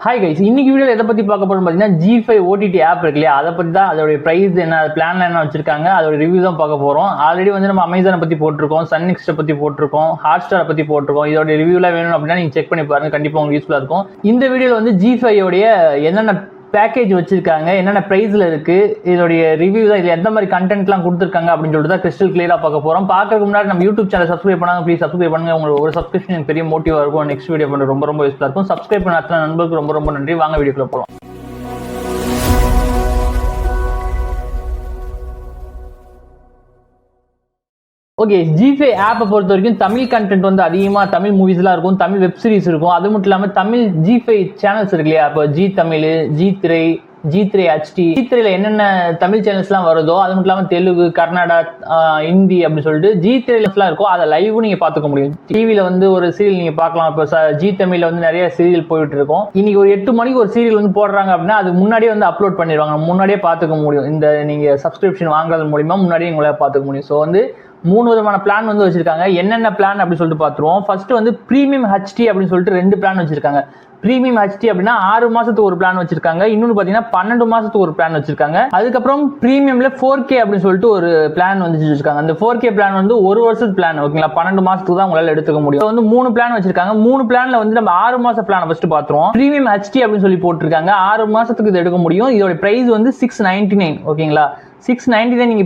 Hi guys, இன்னைக்கு video எதை பற்றி பார்க்க போகிறோம் பார்த்தீங்கன்னா G5 OTT ஆப் இருக்கு இல்லையா, அதை பற்றி தான். அதோடைய ப்ரைஸ் என்ன, பிளான்ல என்ன வச்சிருக்காங்க, அதோட ரிவ்யூ தான் பார்க்க போகிறோம். ஆல்ரெடி வந்து நம்ம அமேசானை பற்றி போட்டிருக்கோம், சன் நெக்ஸ்ட்டை பற்றி போட்டிருக்கோம், ஹாட்ஸ்டாரை பற்றி போட்டிருக்கோம். இதோட ரிவ்யூலாம் வேணும் அப்படின்னா நீங்கள் செக் பண்ணி பாருங்க, கண்டிப்பாக உங்களுக்கு யூஸ்ஃபுல்லாக இருக்கும். இந்த வீடியோவில் வந்து G5 உடைய என்னென்ன பேக்கேஜ் வச்சிருக்காங்க, என்னென்ன ப்ரைஸில் இருக்குது, இதோடைய ரிவ்யூ தான், இதில் எந்த மாதிரி கண்டென்ட்லாம் கொடுத்துருக்காங்க அப்படின்னு சொல்லிட்டு தான் கிறிஸ்டல் கிளியராக பார்க்க போகிறோம். பார்க்கறதுக்கு முன்னாடி நம்ம யூடியூப் சேனல் சப்ஸ்கிரைப் பண்ணாங்க, ப்ளீஸ் சப்ஸ்கிரைப் பண்ணுங்கள். உங்களுக்கு ஒரு சப்ஸ்கிரிப்ஷன் எனக்கு பெரிய மோட்டிவாக இருக்கும். நெக்ஸ்ட் வீடியோ பண்ண ரொம்ப யூஸ்ஃபுல்லாக இருக்கும். சப்ஸ்கிரைப் பண்ண அத்தனை நண்பர்களுக்கு ரொம்ப நன்றி. வாங்க வீடியோக்குள்ள போகலாம். ஓகே, G5 ஆப்பை பொறுத்த வரைக்கும் தமிழ் கண்டென்ட் வந்து அதிகமாக தமிழ் மூவிஸ்லாம் இருக்கும், தமிழ் வெப் சீரிஸ் இருக்கும். அது மட்டும் இல்லாமல் தமிழ் G5 சேனல்ஸ் இருக்கு இல்லையா, இப்போ ஜி தமிழ், G3 HD, G3ல என்னென்ன தமிழ் சேனல்ஸ்லாம் வருதோ, அது மட்டும் இல்லாமல் தெலுங்கு, கர்நாடகா, ஹிந்தி அப்படின்னு சொல்லிட்டு G3லாம் இருக்கும். அதை லைவும் நீங்கள் பார்த்துக்க முடியும். டிவியில் வந்து ஒரு சீரியல் நீங்கள் பார்க்கலாம். இப்போ ஜி தமிழில் வந்து நிறைய சீரியல் போயிட்டு இருக்கும். இன்னைக்கு ஒரு 8 மணிக்கு ஒரு சீரியல் வந்து போடுறாங்க அப்படின்னா அது முன்னாடியே வந்து அப்லோட் பண்ணிடுவாங்க, முன்னாடியே பார்த்துக்க முடியும். இந்த நீங்கள் சப்ஸ்கிரிப்ஷன் வாங்குறது மூலிமா முன்னாடியே உங்களால் பார்த்துக்க முடியும். ஸோ வந்து 3 விதமான பிளான் வந்து வச்சிருக்காங்க. என்னென்ன பிளான் அப்படின்னு சொல்லிட்டு பார்த்துருவோம். ஃபர்ஸ்ட் வந்து பிரீமியம் HD அப்படின்னு சொல்லிட்டு 2 பிளான் வச்சிருக்காங்க. பிரீமியம் HD அப்படின்னா 6 மாசத்துக்கு ஒரு பிளான் வச்சிருக்காங்க. இன்னொன்று பார்த்தீங்கன்னா 12 மாசத்துக்கு ஒரு பிளான் வச்சிருக்காங்க. அதுக்கப்புறம் பிரீமியம்ல 4K அப்படின்னு சொல்லிட்டு ஒரு பிளான் வந்து வச்சிருக்காங்க. அந்த 4K பிளான் வந்து 1 வருஷத்து பிளான், ஓகேங்களா, 12 மாசத்துக்கு தான் உங்களால் எடுத்துக்க முடியும். வந்து 3 பிளான் வச்சிருக்காங்க. 3 பிளான்ல வந்து நம்ம 6 மாச பிளான் ஃபர்ஸ்ட் பார்த்துருவோம். பிரீமியம் HD அப்படின்னு சொல்லி போட்டிருக்காங்க. 6 மாசத்துக்கு இது எடுக்க முடியும். இதோட பிரைஸ் வந்து 699, ஓகேங்களா. 699 நீங்க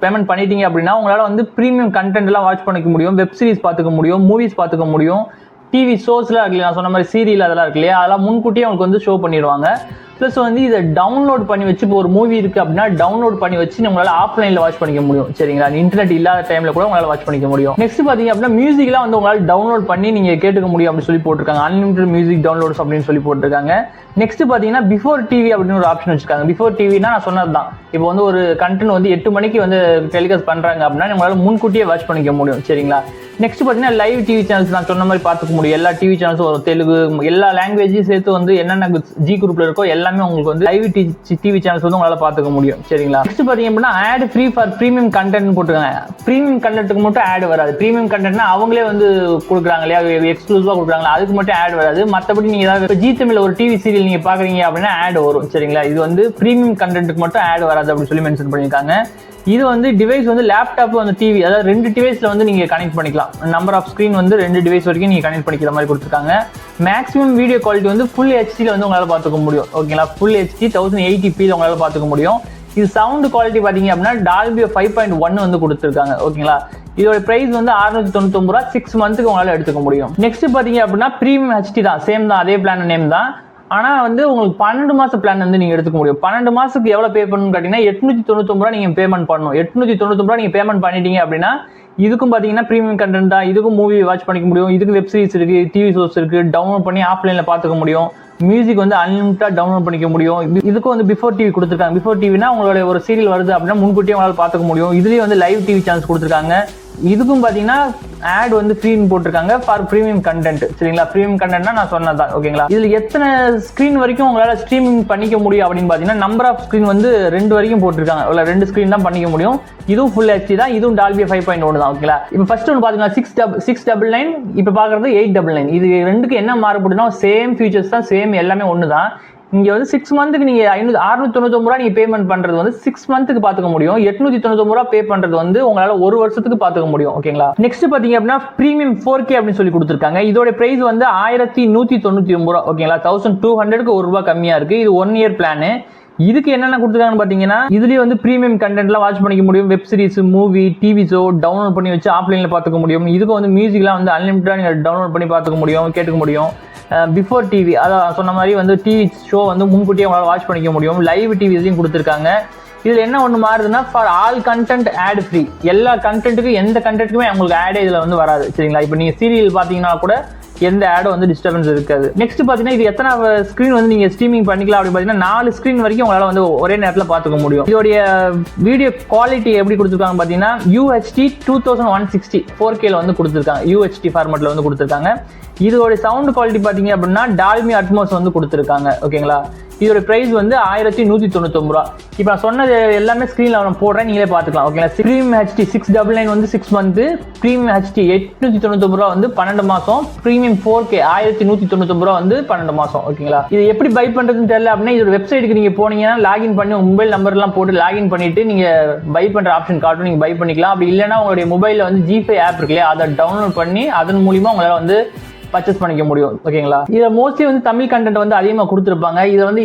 பேமெண்ட் பண்ணிட்டீங்க அப்படின்னா உங்களால வந்து பிரீமியம் கண்டென்ட் எல்லாம் வாட்ச் பண்ணிக்க முடியும், வெப் சீரிஸ் பார்த்துக்க முடியும், மூவிஸ் பார்த்துக்க முடியும், டிவி ஷோஸ்லாம் இருக்கு, நான் சொன்ன மாதிரி சீரியல் அதெல்லாம் இருக்கு இல்லையா, அதெல்லாம் முன்கூட்டியே உங்களுக்கு வந்து ஷோ பண்ணிடுவாங்க. ப்ளஸ் வந்து இதை டவுன்லோட் பண்ணி வச்சு, இப்போ ஒரு மூவி இருக்கு அப்படின்னா டவுன்லோட் பண்ணி வச்சு உங்களால் ஆஃப்லைனில் வாட்ச் பண்ணிக்க முடியும், சரிங்களா. இன்டர்நெட் இல்லாத டைம்ல கூட உங்களால் வாட்ச் பண்ணிக்க முடியும். நெக்ஸ்ட் பார்த்தீங்க அப்படின்னா மியூசிக்லாம் வந்து உங்களால் டவுன்லோட் பண்ணி நீங்கள் கேட்டுக்க முடியும் அப்படின்னு சொல்லி போட்டிருக்காங்க. அன்லிமிட்டட் மியூசிக் டவுன்லோட்ஸ் அப்படின்னு சொல்லி போட்டிருக்காங்க. நெக்ஸ்ட் பார்த்தீங்கன்னா பிஃபோர் டிவி அப்படின்னு ஒரு ஆப்ஷன் வச்சிருக்காங்க. பிஃபோர் டிவினா நான் சொன்னது தான், இப்போ வந்து ஒரு கண்டென்ட் வந்து 8 மணிக்கு வந்து டெலிகாஸ்ட் பண்ணுறாங்க அப்படின்னா உங்களால் முன்கூட்டியே வாட்ச் பண்ணிக்க முடியும், சரிங்களா. நெக்ஸ்ட் பார்த்தீங்கன்னா லைவ் டிவி சேனல்ஸ் நான் சொன்ன மாதிரி பார்த்துக்க முடியும். எல்லா டிவி சேனல்ஸும் வரும், தெலுங்கு, எல்லா லாங்குவேஜையும் சேர்த்து வந்து என்னென்ன G குரூப்ல இருக்கோ எல்லாமே உங்களுக்கு வந்து லைவ் டிவி சேனல்ஸ் வந்து உங்களால் பார்த்துக்க முடியும், சரிங்களா. நெக்ஸ்ட் பார்த்தீங்க அப்படின்னா ad free for premium content போட்டுருக்காங்க. பிரீமியம் கண்டென்ட்டுக்கு மட்டும் ஆட் வராது. பிரீமியம் கண்டென்ட்னா அவங்களே வந்து கொடுக்குறாங்க இல்லையா, எக்ஸ்க்ளூசிவாக கொடுக்குறாங்களா, அதுக்கு மட்டும் ஆட் வராது. மற்றபடி நீங்கள் ஏதாவது G தமிழில் ஒரு டிவி சீரியல் நீங்கள் பார்க்குறீங்க அப்படின்னா ஆட் வரும், சரிங்களா. இது வந்து பிரீமியம் கண்டென்ட்டுக்கு மட்டும் ஆட் வராது அப்படின்னு சொல்லி மென்ஷன் பண்ணியிருக்காங்க. இது வந்து டிவைஸ் வந்து லேப்டாப் வந்து டிவி, அதாவது 2 டிவைஸ்ல வந்து நீங்க கனெக்ட் பண்ணிக்கலாம். நம்பர் ஆஃப் ஸ்கிரீன் வந்து 2 டிவைஸ் வரைக்கும் நீங்க கனெக்ட் பண்ணிக்கிற மாதிரி கொடுத்துருக்காங்க. மேக்ஸிமம் வீடியோ குவாலிட்டி வந்து ஃபுல் ஹெச்டில வந்து உங்களால பார்த்துக்க முடியும், ஓகேங்களா. ஃபுல் ஹெச்டி 1080p உங்களால பார்த்துக்க முடியும். இது சவுண்ட் குவாலிட்டி பாத்தீங்க அப்படின்னா டால்பி 5.1 வந்து கொடுத்துருக்காங்க, ஓகேங்களா. இதோட பிரைஸ் வந்து 699 ரூபா, 6 மந்த்துக்கு உங்களால எடுத்துக்க முடியும். நெக்ஸ்ட் பாத்தீங்க அப்படின்னா பிரீமியம் HD தான், சேம் தான், அதே பிளான் நேம் தான். ஆனால் வந்து உங்களுக்கு 12 மாத பிளான் வந்து நீங்கள் எடுத்துக்க முடியும். 12 மாதத்துக்கு எவ்வளோ பே பண்ணணும்னு கேட்டிங்கன்னா 899 ரூபா நீங்கள் பேமெண்ட் பண்ணணும். 899 ரூபா நீங்கள் பேமெண்ட் பண்ணிட்டீங்க அப்படின்னா இதுக்கும் பார்த்தீங்கன்னா ப்ரீமியம் கண்டென்ட் தான், இதுக்கும் மூவி வாட்ச் பண்ணிக்க முடியும், இதுக்கு வெப் சீரிஸ் இருக்குது, டிவி ஷோஸ் இருக்குது, டவுன்லோட் பண்ணி ஆஃப்லைனில் பார்த்துக்க முடியும், மியூசிக் வந்து அன்லிமிட்டட் டவுன்லோட் பண்ணிக்க முடியும். இதுக்கும் வந்து பிஃபோர் டிவி கொடுத்துருக்காங்க. பிஃபோர் டிவினா உங்களுடைய ஒரு சீரியல் வருது அப்படின்னா முன்கூட்டியே உங்களால் பார்த்துக்க முடியும். இதுலேயும் வந்து லைவ் டிவி சேனல்ஸ் கொடுத்துருக்காங்க. இதுக்கும் பார்த்தீங்கன்னா ஆட் வந்து ஃப்ரீன்னு போட்டிருக்காங்க ஃபார் ப்ரீமியம் கண்டென்ட், சரிங்களா. ப்ரீமியம் கண்டென்ட்னா நான் சொன்னதான், ஓகேங்களா. இதில் எத்தனை ஸ்க்ரீன் வரைக்கும் உங்களால் ஸ்ட்ரீமிங் பண்ணிக்க முடியும் அப்படின்னு பார்த்தீங்கன்னா நம்பர் ஆஃப் ஸ்க்ரீன் வந்து 2 வரைக்கும் போட்டிருக்காங்க. இல்லை 2 ஸ்க்ரீன் தான் பண்ணிக்க முடியும். இதுவும் ஃபுல் HD தான், இதுவும் டால்பி 5.1 தான், ஓகேங்களா. இப்போ ஃபர்ஸ்ட் ஒன்று பார்த்தீங்கன்னா 699, இப்போ பார்க்குறது 899. இது ரெண்டுக்கு என்ன மாறுபடுனா சேம் ஃபீச்சர்ஸ் தான், சேம் எல்லாமே ஒன்று தான். இங்கே வந்து 6 மந்த்துக்கு நீங்கள் 699 ரூபா நீங்கள் பேமெண்ட் பண்ணுறது வந்து 6 மந்த்துக்கு பார்த்துக்க முடியும். 899 ரூபா பே பண்ணுறது வந்து உங்களால் 1 வருஷத்துக்கு பார்த்துக்க முடியும், ஓகேங்களா. நெக்ஸ்ட் பார்த்தீங்க அப்படின்னா பிரீமியம் 4K அப்படின்னு சொல்லி கொடுத்துருக்காங்க. இதோட பிரைஸ் வந்து 1199 ரூபா, ஓகேங்களா. 1200க்கு 1 ரூபா கம்மியாக இருக்குது. இது 1 இயர் பிளானு. இதுக்கு என்னென்ன கொடுத்துருக்காங்கன்னு பார்த்தீங்கன்னா இதுலேயே வந்து பிரீமியம் கண்டென்ட்லாம் வாட்ச் பண்ணிக்க முடியும், web series, movie, TV show download பண்ணி வச்சு ஆஃப்லைனில் பார்த்துக்க முடியும். இதுக்கு வந்து மியூசிக்லாம் வந்து அன்லிமிட்டடாக நீங்கள் டவுன்லோட் பண்ணி பார்த்துக்க முடியும், கேட்டுக்க முடியும். பிஃபோர் டிவி, அதான் சொன்ன மாதிரி வந்து டிவி ஷோ வந்து முன்கூட்டியே உங்களால் வாட்ச் பண்ணிக்க முடியும். லைவ் டிவிலையும் கொடுத்துருக்காங்க. இதில் என்ன ஒன்று மாறுதுன்னா for all content ad free. எல்லா கண்டென்ட்டுக்கும் எந்த கண்டென்ட்டுக்குமே உங்களுக்கு ஆடே இதில் வந்து வராது, சரிங்களா. இப்போ நீங்கள் சீரியல் பார்த்தீங்கன்னா கூட எந்த ஆடும் வந்து டிஸ்டர்பன்ஸ் இருக்காது. நெக்ஸ்ட் பார்த்தீங்கன்னா இது எத்தனை ஸ்க்ரீன் வந்து நீங்கள் ஸ்ட்ரீமிங் பண்ணிக்கலாம் அப்படின்னு பார்த்தீங்கன்னா 4 ஸ்க்ரீன் வரைக்கும் உங்களால் வந்து ஒரே நேரத்தில் பார்த்துக்க முடியும். இதோடைய வீடியோ குவாலிட்டி எப்படி கொடுத்துருக்காங்க பார்த்தீங்கன்னா UHD 2160 4Kல வந்து கொடுத்துருக்காங்க. UHD ஃபார்மேட்டில் வந்து கொடுத்துருக்காங்க. இதோட சவுண்ட் குவாலிட்டி பார்த்தீங்க அப்படின்னா டால்மி அட்மாஸ் வந்து கொடுத்துருக்காங்க. ஓகேங்களா, இதோட பிரைஸ் வந்து 1199 ரூபா. இப்போ நான் சொன்னது எல்லாமே ஸ்க்ரீனில் நான் போடுறேன், நீங்களே பார்த்துக்கலாம். ஓகேங்களா, ப்ரீமியம் ஹெச்டி 699 வந்து 6 மந்த்து, ப்ரீமியம் ஹெச்டி 899 ரூபா வந்து 12 மாதம், ப்ரீமியம் 4K 1199 ரூபா வந்து 12 மாதம். ஓகேங்களா, இது எப்படி பை பண்ணுறதுன்னு தெரியல அப்படின்னா இதோட வெப்சைட்டுக்கு நீங்கள் போனீங்கன்னா லாகின் பண்ணி உங்கள் மொபைல் நம்பர்லாம் போட்டு லாகின் பண்ணிட்டு நீங்கள் பை பண்ணுற ஆப்ஷன் காட்டும், நீங்கள் பை பண்ணிக்கலாம். அப்படி இல்லைன்னா உங்களுடைய மொபைலில் வந்து ஜிஃபை ஆப் இருக்கு இல்லையா, அதை டவுன்லோட் பண்ணி அதன் மூலிமா உங்களால் வந்து பர்ச்சேஸ் பண்ணிக்க முடியும். ஓகேங்களா, இதை மோஸ்ட்லி வந்து தமிழ் கண்டென்ட் வந்து அதிகமாக கொடுத்துருப்பாங்க. இதை வந்து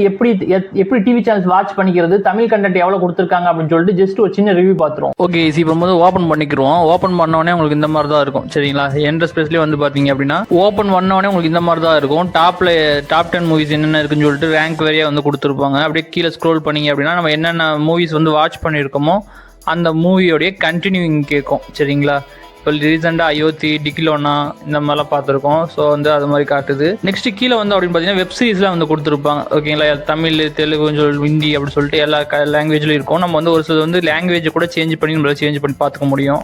எப்படி டிவி சேனல்ஸ் வாட்ச் பண்ணிக்கிறது, தமிழ் கண்டென்ட் எவ்வளோ கொடுத்துருக்காங்க அப்படின்னு சொல்லிட்டு ஜஸ்ட் ஒரு சின்ன ரிவ்யூ பார்த்துருவோம். ஓகே, இப்போ வந்து ஓப்பன் பண்ணிக்கிறோம். ஓப்பன் பண்ணோடனே உங்களுக்கு இந்த மாதிரி தான் இருக்கும். சரிங்களா, என்ட்ரஸ் பேஜ்லேயே வந்து பார்த்தீங்க அப்படின்னா ஓப்பன் பண்ணோடனே உங்களுக்கு இந்த மாதிரி தான் இருக்கும். டாப் 10 மூவிஸ் என்னென்ன இருக்குன்னு சொல்லிட்டு ரேங்க் வேறையாக வந்து கொடுத்துருப்பாங்க. அப்படியே கீழே ஸ்க்ரோல் பண்ணிங்க அப்படின்னா நம்ம என்னென்ன மூவிஸ் வந்து வாட்ச் பண்ணியிருக்கோமோ அந்த மூவியோடைய கண்டினியூவிங் கேட்கும். சரிங்களா, இப்போ ரீசெண்டாக அயோத்தி, டிகிலோனா இந்த மாதிரிலாம் பார்த்துருக்கோம். ஸோ வந்து அது மாதிரி காட்டுது. நெக்ஸ்ட் கீழே வந்து அப்படின்னு பார்த்தீங்கன்னா வெப் சீரிஸ்லாம் வந்து கொடுத்துருப்பாங்க. ஓகேங்களா, தமிழ், தெலுங்கு, ஹிந்தி அப்படி சொல்லிட்டு எல்லா லாங்குவேஜ்லையும் இருக்கும். நம்ம வந்து ஒரு சில வந்து லாங்குவேஜ் கூட சேஞ்ச் பண்ணி பார்த்துக்க முடியும்.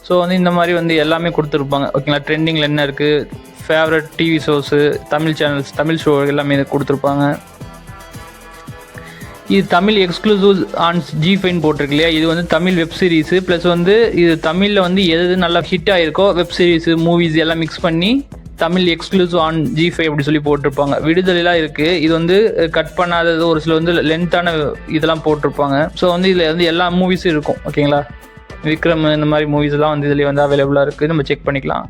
ஸோ வந்து இந்த மாதிரி வந்து எல்லாமே கொடுத்துருப்பாங்க. ஓகேங்களா, ட்ரெண்டிங்கில் என்ன இருக்குது, favourite TV shows, Tamil channels, Tamil show எல்லாமே இதை கொடுத்துருப்பாங்க. இது தமிழ் எக்ஸ்க்ளூசிவ் ஆன் ஜிஃபைன்னு போட்டிருக்கு இல்லையா, இது வந்து தமிழ் வெப் சீரிஸு ப்ளஸ் வந்து இது தமிழில் வந்து எது நல்லா ஹிட் ஆகிருக்கோ வெப் சீரிஸு, மூவிஸ் எல்லாம் மிக்ஸ் பண்ணி தமிழ் எக்ஸ்க்ளூசிவ் ஆன் ஜிஃபை அப்படி சொல்லி போட்டிருப்பாங்க. விடுதலைலாம் இருக்குது. இது வந்து கட் பண்ணாதது, ஒரு சில வந்து லென்த்தான இதெல்லாம் போட்டிருப்பாங்க. ஸோ வந்து இதில் வந்து எல்லா மூவிஸும் இருக்கும். ஓகேங்களா, விக்ரம் இந்த மாதிரி மூவிஸ்லாம் வந்து இதில் வந்து அவைலபிளாக இருக்குது, நம்ம செக் பண்ணிக்கலாம்.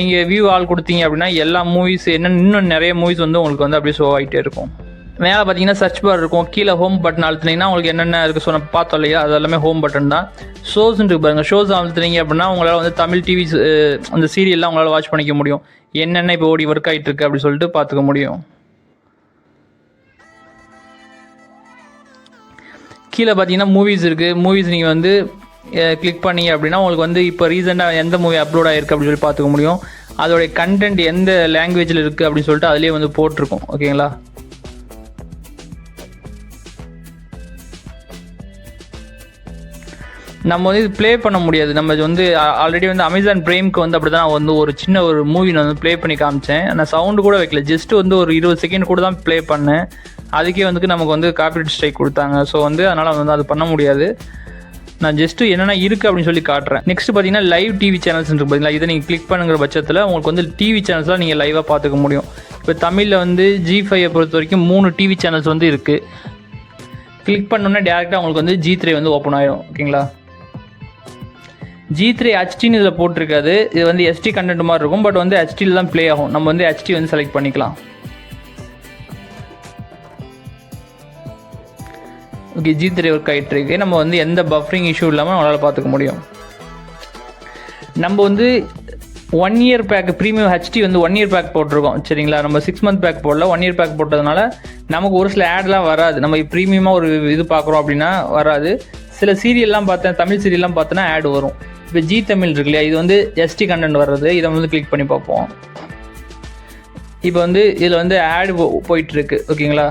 நீங்கள் வியூ ஆல் கொடுத்தீங்க அப்படின்னா எல்லா மூவிஸ் என்னென்ன இன்னும் நிறைய மூவிஸ் வந்து உங்களுக்கு வந்து அப்படியே ஷோ ஆகிட்டே இருக்கும். மேலே பார்த்தீங்கன்னா சர்ச் பார் இருக்கும், கீழே ஹோம் பட்டன் அழுத்துனீங்கன்னா உங்களுக்கு என்னென்ன இருக்குது சொன்ன பார்த்தோம் இல்லையா, அது எல்லாமே ஹோம் பட்டன் தான். ஷோஸ்ன்னு இருக்கு பாருங்கள், ஷோஸ் அழுத்துனீங்க அப்படின்னா உங்களால் வந்து தமிழ் டிவி அந்த சீரியல்லாம் உங்களால் வாட்ச் பண்ணிக்க முடியும். என்னென்ன இப்போ ஓடி ஒர்க் ஆகிட்டு இருக்கு அப்படி சொல்லிட்டு பார்த்துக்க முடியும். கீழே பார்த்தீங்கன்னா மூவிஸ் இருக்குது. மூவிஸ் நீங்கள் வந்து கிளிக் பண்ணீங்க அப்படின்னா உங்களுக்கு வந்து இப்போ ரீசெண்டாக எந்த மூவி அப்லோட் ஆகிருக்கு அப்படின்னு சொல்லி பார்த்துக்க முடியும். அதோடைய கண்டென்ட் எந்த லாங்குவேஜில் இருக்குது அப்படின்னு சொல்லிட்டு அதிலே வந்து போட்டிருக்கும். ஓகேங்களா, நம்ம வந்து இது ப்ளே பண்ண முடியாது. நம்ம வந்து ஆல்ரெடி வந்து அமேசான் பிரைம்க்கு வந்து அப்படி தான் வந்து ஒரு சின்ன ஒரு மூவி நான் வந்து ப்ளே பண்ணி காமிச்சேன். நான் சவுண்டு கூட வைக்கல, ஜஸ்ட் வந்து ஒரு 20 செகண்ட் கூட தான் ப்ளே பண்ணேன். அதுக்கே வந்து நமக்கு வந்து காப்பிரைட் ஸ்ட்ரைக் கொடுத்தாங்க. ஸோ வந்து அதனால் வந்து அது பண்ண முடியாது. நான் ஜஸ்ட்டு என்னென்ன இருக்குது அப்படின்னு சொல்லி காட்டுறேன். நெக்ஸ்ட் பார்த்தீங்கன்னா லைவ் டிவி சேனல்ஸ் இருக்குது பார்த்தீங்களா, இதை நீங்கள் கிளிக் பண்ணுங்கிற பட்சத்தில் உங்களுக்கு வந்து டிவி சேனல்ஸ்லாம் நீங்கள் லைவாக பார்த்துக்க முடியும். இப்போ தமிழில் வந்து ஜி5 பொறுத்த வரைக்கும் 3 டிவி சேனல்ஸ் வந்து இருக்குது. கிளிக் பண்ணோன்னா டேரெக்டாக உங்களுக்கு வந்து G3 வந்து ஓப்பன் ஆகிடும். ஓகேங்களா, G3 ஹெச்டின்னு இதில் போட்டிருக்காது. இது வந்து எஸ்டி கண்டென்ட் மாதிரி இருக்கும், பட் வந்து ஹெச்டியில் தான் ப்ளே ஆகும். நம்ம வந்து ஹெச்டி வந்து செலக்ட் பண்ணிக்கலாம். ஓகே, G3 ஒர்க் ஆகிட்டு இருக்கு. நம்ம வந்து எந்த பஃபரிங் இஷ்யூ இல்லாமல் நம்மளால் பார்த்துக்க முடியும். நம்ம வந்து 1 இயர் பேக் ப்ரீமியம் ஹெச்டி வந்து 1 இயர் பேக் போட்டிருக்கோம். சரிங்களா, நம்ம 6 மந்த் பேக் போடல, 1 இயர் பேக் போட்டதுனால நமக்கு ஒரு சில ஆட்லாம் வராது. நம்ம ப்ரீமியமாக ஒரு இது பார்க்குறோம் அப்படின்னா வராது. சில சீரியல்லாம் பார்த்தேன், தமிழ் சீரியல்லாம் பார்த்தோன்னா ஆட் வரும். இப்போ ஜி தமிழ் இருக்கு இல்லையா, இது வந்து எஸ்டி கண்டென்ட் வர்றது. இதை வந்து கிளிக் பண்ணி பார்ப்போம். இப்போ வந்து இதில் வந்து ஆட் போயிட்டுருக்கு. ஓகேங்களா,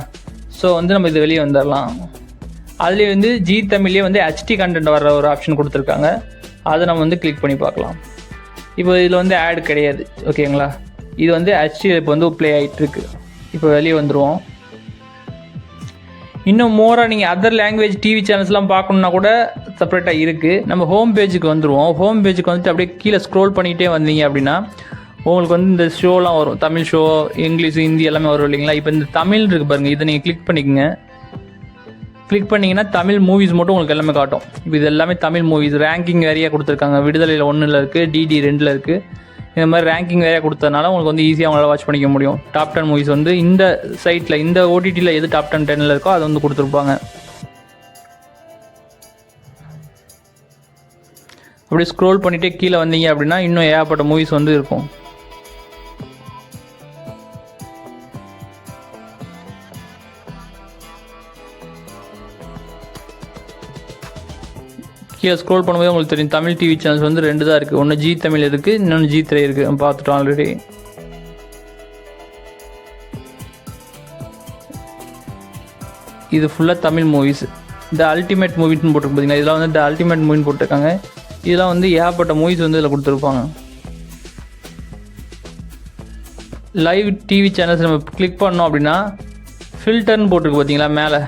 ஸோ வந்து நம்ம இது வெளியே வந்துடலாம். அதுலேயே வந்து ஜி தமிழ்லேயே வந்து ஹெச்டி கண்டென்ட் வர்ற ஒரு ஆப்ஷன் கொடுத்துருக்காங்க. அதை நம்ம வந்து கிளிக் பண்ணி பார்க்கலாம். இப்போ இதில் வந்து ஆட் கிடையாது. ஓகேங்களா, இது வந்து ஹெச்டி இப்போ வந்து ப்ளே ஆகிட்டுருக்கு. இப்போ வெளியே வந்துடுவோம். இன்னும் மோராக நீங்கள் அதர் லாங்குவேஜ் டிவி சேனல்ஸ்லாம் பார்க்கணுன்னா கூட செப்பரேட்டாக இருக்குது. நம்ம ஹோம் பேஜுக்கு வந்துடுவோம். ஹோம் பேஜுக்கு வந்துட்டு அப்படியே கீழே ஸ்க்ரோல் பண்ணிகிட்டே வந்தீங்க அப்படின்னா உங்களுக்கு வந்து இந்த ஷோலாம் வரும். தமிழ் ஷோ, இங்கிலீஷ், ஹிந்தி எல்லாமே வரும் இல்லைங்களா. இப்போ இந்த தமிழ் இருக்குது பாருங்கள், இதை நீங்கள் கிளிக் பண்ணிக்கோங்க. கிளிக் பண்ணிங்கன்னா தமிழ் மூவிஸ் மட்டும் உங்களுக்கு எல்லாமே காட்டும். இப்போ இது எல்லாமே தமிழ் மூவிஸ். ரேங்கிங் வேறையாக கொடுத்துருக்காங்க. விடுதலையில் 1ல் இருக்குது, டிடி 2ல் இருக்குது. இந்த மாதிரி ரேங்கிங் வேறையாக கொடுத்ததுனால உங்களுக்கு வந்து ஈஸியாக அவங்களால வாட்ச் பண்ணிக்க முடியும். டாப் 10 மூவிஸ் வந்து இந்த சைட்டில், இந்த ஓடிடியில் எது டாப் 10ல் இருக்கோ அதை வந்து கொடுத்துருப்பாங்க. அப்படியே ஸ்க்ரோல் பண்ணிகிட்டே கீழே வந்தீங்க அப்படின்னா இன்னும் ஏகப்பட்ட மூவிஸ் வந்து இருக்கும். கீழே ஸ்க்ரோல் பண்ணும்போது உங்களுக்கு தெரியும் தமிழ் டிவி சேனல்ஸ் வந்து 2 தான் இருக்குது. ஒன்று ஜி தமிழ் இருக்குது, இன்னொன்று G3 இருக்குது. நம்ம பார்த்துட்டோம் ஆல்ரெடி. இது ஃபுல்லாக தமிழ் மூவிஸ். இந்த அல்டிமேட் மூவின்னு போட்டிருக்கு பார்த்தீங்கன்னா, இதெல்லாம் வந்து இந்த அல்டிமேட் மூவின்னு போட்டிருக்காங்க. இதெல்லாம் வந்து ஏகப்பட்ட மூவிஸ் வந்து இதில் கொடுத்துருப்பாங்க. லைவ் டிவி சேனல்ஸ் நம்ம கிளிக் பண்ணோம் அப்படின்னா ஃபில்டர்னு போட்டிருக்கு பார்த்தீங்களா மேலே,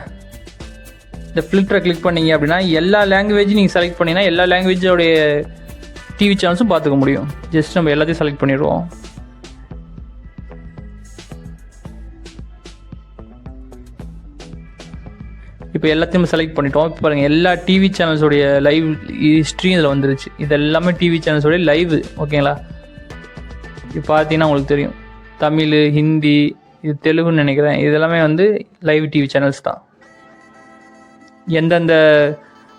இந்த ஃபில்டரை கிளிக் பண்ணிங்க அப்படின்னா எல்லா லாங்குவேஜும் நீங்கள் செலக்ட் பண்ணிங்கன்னா எல்லா லாங்குவேஜோடைய டிவி சேனல்ஸும் பார்த்துக்க முடியும். ஜஸ்ட் நம்ம எல்லாத்தையும் செலக்ட் பண்ணிடுவோம். இப்போ எல்லாத்தையும் செலக்ட் பண்ணிட்டோம். இப்போ பாருங்கள் எல்லா டிவி சேனல்ஸோடைய லைவ் ஹிஸ்ட்ரியும் இதில் வந்துருச்சு. இது எல்லாமே டிவி சேனல்ஸோடைய லைவ். ஓகேங்களா? இப்போ பார்த்தீங்கன்னா உங்களுக்கு தெரியும் தமிழ், ஹிந்தி, இது தெலுங்குன்னு நினைக்கிறேன். இதெல்லாமே வந்து லைவ் டிவி சேனல்ஸ் தான். எந்தெந்த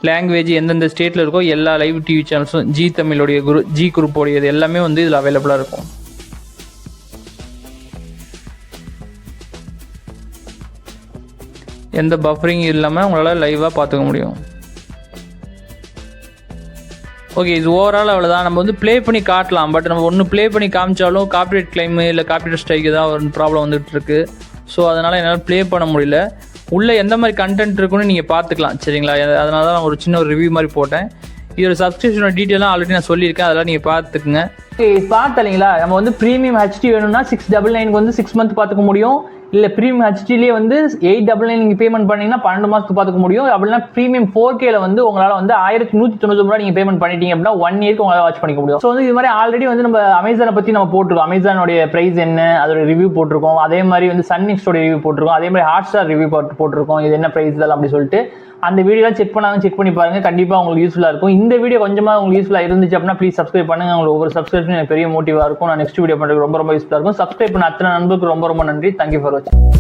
லாங்குவேஜ் எந்தெந்த ஸ்டேட்டில் இருக்கோ எல்லா லைவ் டிவி சேனல்ஸும் ஜி தமிழோடைய ஜி குரூப்போடையது எல்லாமே வந்து இதில் அவைலபிளாக இருக்கும். எந்த பஃபரிங் இல்லாமல் உங்களால் லைவாக பார்த்துக்க முடியும். ஓகே, இது ஓவரால் அவ்வளோதான். நம்ம வந்து ப்ளே பண்ணி காட்டலாம். பட் நம்ம ஒன்று ப்ளே பண்ணி காமிச்சாலும் காப்பிரைட் கிளைமு இல்லை காப்பிரைட் ஸ்ட்ரைக்கு தான் ஒரு ப்ராப்ளம் வந்துட்டு இருக்கு. ஸோ அதனால் என்னால் ப்ளே பண்ண முடியல. உள்ளே எந்த மாதிரி கண்டென்ட் இருக்குன்னு நீங்கள் பார்த்துக்கலாம். சரிங்களா? அதனால தான் நான் ஒரு சின்ன ஒரு ரிவ்யூ மாதிரி போட்டேன். இதோட சப்ஸ்கிரிப்ஷனோட டீட்டெயிலாம் ஆல்ரெடி நான் சொல்லியிருக்கேன். அதெல்லாம் நீங்கள் பார்த்துக்குங்க. பார்த்தீங்களா? நம்ம வந்து ப்ரீமியம் ஹெச்டி வேணும்னா 699 வந்து 6 மந்த் பார்த்துக்க முடியும். இல்லை ப்ரீமியம் ஹெச்டிலேயே வந்து 899 நீங்கள் பேமெண்ட் பண்ணிங்கன்னா 12 மாதத்துக்கு பார்த்துக்க முடியும். அப்படின்னா ப்ரீமியம் 4Kல வந்து உங்களால் வந்து 1199 நீங்கள் பேமெண்ட் பண்ணிட்டீங்க அப்படின்னா 1 இயர்க்கு உங்களால் வாட்ச் பண்ணிக்க முடியும். ஸோ வந்து இது மாதிரி ஆல்ரெடி வந்து நம்ம அமேசானை பற்றி நம்ம போட்டிருக்கோம். அமேசானோடைய ப்ரைஸ் என்ன, அதோட ரிவ்யூ போட்டிருக்கோம். அதே மாதிரி வந்து சன் நெக்ஸ்டோட ரிவ்யூ போட்டிருக்கோம். அதே மாதிரி ஹாட்ஸ்டார் ரிவ்யூ போட்டிருக்கோம். இது என்ன ப்ரைஸ் இதெல்லாம் அப்படி சொல்லிட்டு அந்த வீடியோலாம் செக் பண்ணாலும் செக் பண்ணி பாருங்க. கண்டிப்பாக உங்களுக்கு யூஸ்ஃபுல்லாக இருக்கும். இந்த வீடியோ கொஞ்சமாக உங்களுக்கு யூஸ்ஃபுல்லாக இருந்துச்சு அப்படின்னா ப்ளீஸ் சப்ஸ்கிரைப் பண்ணுங்க. உங்களுக்கு ஒவ்வொரு சப்ஸ்கிரிப்ஷன் எனக்கு பெரிய மோட்டிவாக இருக்கும். நான் நெக்ஸ்ட் வீடியோ பண்ணுறது ரொம்ப யூஸ்ஃபுல்லாக இருக்கும். சப்ஸ்கிரைப் பண்ண அத்தனை நண்பருக்கு ரொம்ப நன்றி. தேங்க்யூ ஃபார் வாட்சிங்.